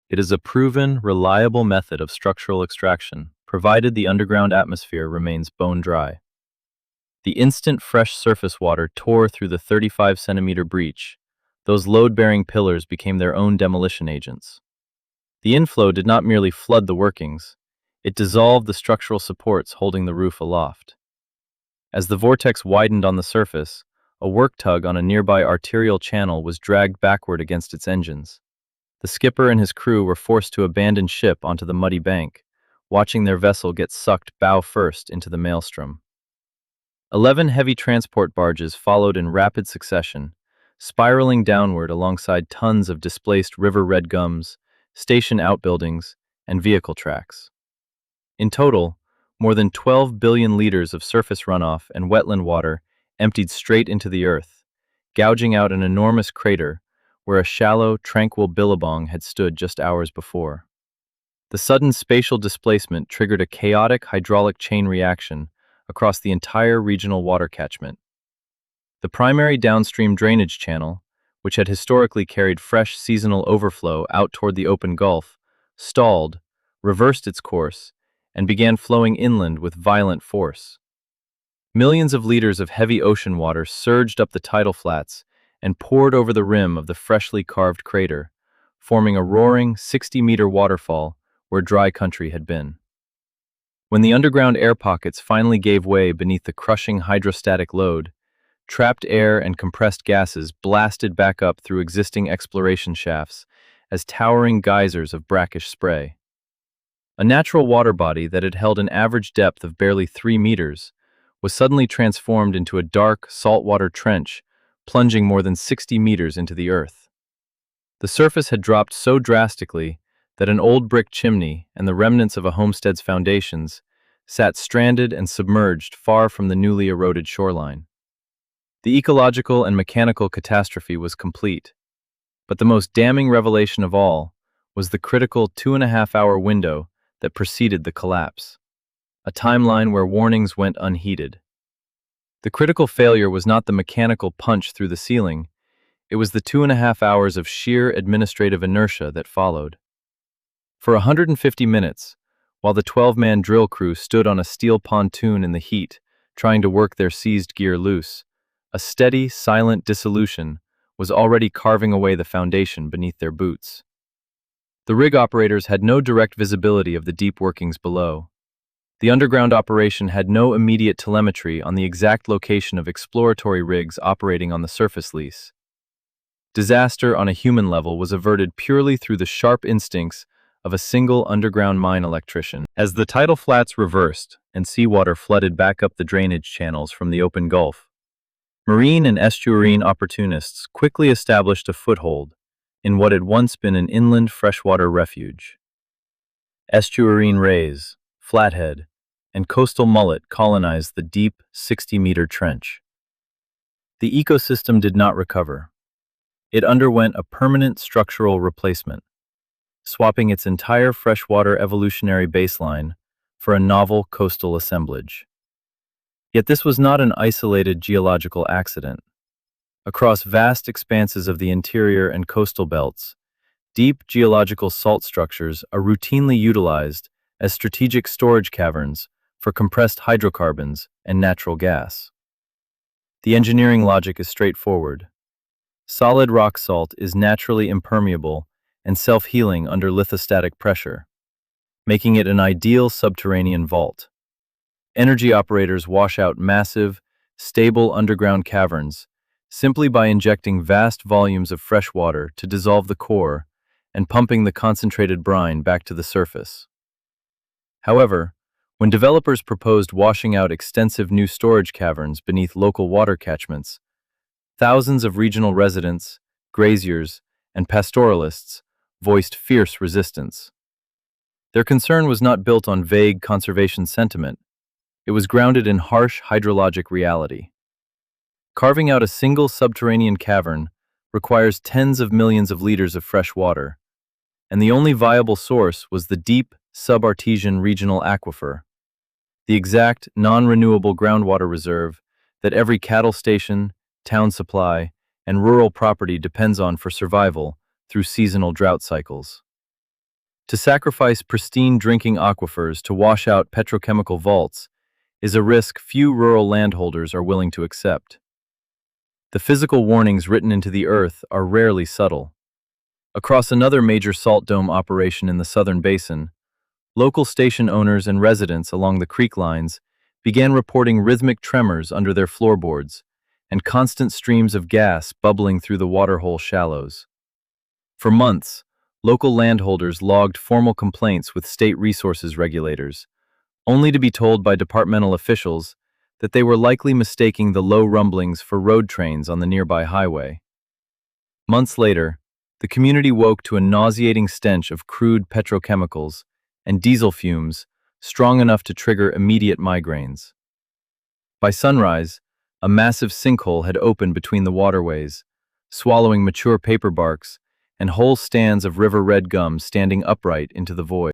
It is a proven, reliable method of structural extraction, provided the underground atmosphere remains bone dry. The instant fresh surface water tore through the 35-centimeter breach. Those load-bearing pillars became their own demolition agents. The inflow did not merely flood the workings, it dissolved the structural supports holding the roof aloft. As the vortex widened on the surface, a work tug on a nearby arterial channel was dragged backward against its engines. The skipper and his crew were forced to abandon ship onto the muddy bank, watching their vessel get sucked bow first into the maelstrom. 11 heavy transport barges followed in rapid succession, spiraling downward alongside tons of displaced river red gums, station outbuildings, and vehicle tracks. In total, more than 12 billion liters of surface runoff and wetland water emptied straight into the earth, gouging out an enormous crater where a shallow, tranquil billabong had stood just hours before. The sudden spatial displacement triggered a chaotic hydraulic chain reaction across the entire regional water catchment. The primary downstream drainage channel, which had historically carried fresh seasonal overflow out toward the open Gulf, stalled, reversed its course, and began flowing inland with violent force. Millions of liters of heavy ocean water surged up the tidal flats and poured over the rim of the freshly carved crater, forming a roaring 60-meter waterfall where dry country had been. When the underground air pockets finally gave way beneath the crushing hydrostatic load, trapped air and compressed gases blasted back up through existing exploration shafts as towering geysers of brackish spray. A natural water body that had held an average depth of barely 3 meters was suddenly transformed into a dark, saltwater trench, plunging more than 60 meters into the earth. The surface had dropped so drastically that an old brick chimney and the remnants of a homestead's foundations sat stranded and submerged far from the newly eroded shoreline. The ecological and mechanical catastrophe was complete, but the most damning revelation of all was the critical 2.5-hour window that preceded the collapse, a timeline where warnings went unheeded. The critical failure was not the mechanical punch through the ceiling, it was the 2.5 hours of sheer administrative inertia that followed. For 150 minutes, while the 12-man drill crew stood on a steel pontoon in the heat, trying to work their seized gear loose, a steady, silent dissolution was already carving away the foundation beneath their boots. The rig operators had no direct visibility of the deep workings below. The underground operation had no immediate telemetry on the exact location of exploratory rigs operating on the surface lease. Disaster on a human level was averted purely through the sharp instincts of a single underground mine electrician. As the tidal flats reversed and seawater flooded back up the drainage channels from the open Gulf, marine and estuarine opportunists quickly established a foothold in what had once been an inland freshwater refuge. Estuarine rays, flathead, and coastal mullet colonized the deep 60-meter trench. The ecosystem did not recover. It underwent a permanent structural replacement, swapping its entire freshwater evolutionary baseline for a novel coastal assemblage. Yet this was not an isolated geological accident. Across vast expanses of the interior and coastal belts, deep geological salt structures are routinely utilized as strategic storage caverns for compressed hydrocarbons and natural gas. The engineering logic is straightforward. Solid rock salt is naturally impermeable and self-healing under lithostatic pressure, making it an ideal subterranean vault. Energy operators wash out massive, stable underground caverns simply by injecting vast volumes of fresh water to dissolve the core and pumping the concentrated brine back to the surface. However, when developers proposed washing out extensive new storage caverns beneath local water catchments, thousands of regional residents, graziers, and pastoralists voiced fierce resistance. Their concern was not built on vague conservation sentiment. It was grounded in harsh hydrologic reality. Carving out a single subterranean cavern requires tens of millions of liters of fresh water, and the only viable source was the deep, subartesian regional aquifer, the exact, non-renewable groundwater reserve that every cattle station, town supply, and rural property depends on for survival through seasonal drought cycles. To sacrifice pristine drinking aquifers to wash out petrochemical vaults is a risk few rural landholders are willing to accept. The physical warnings written into the earth are rarely subtle. Across another major salt dome operation in the southern basin, local station owners and residents along the creek lines began reporting rhythmic tremors under their floorboards and constant streams of gas bubbling through the waterhole shallows. For months, local landholders logged formal complaints with state resources regulators, only to be told by departmental officials that they were likely mistaking the low rumblings for road trains on the nearby highway. Months later, the community woke to a nauseating stench of crude petrochemicals and diesel fumes strong enough to trigger immediate migraines. By sunrise, a massive sinkhole had opened between the waterways, swallowing mature paper barks and whole stands of river red gum standing upright into the void.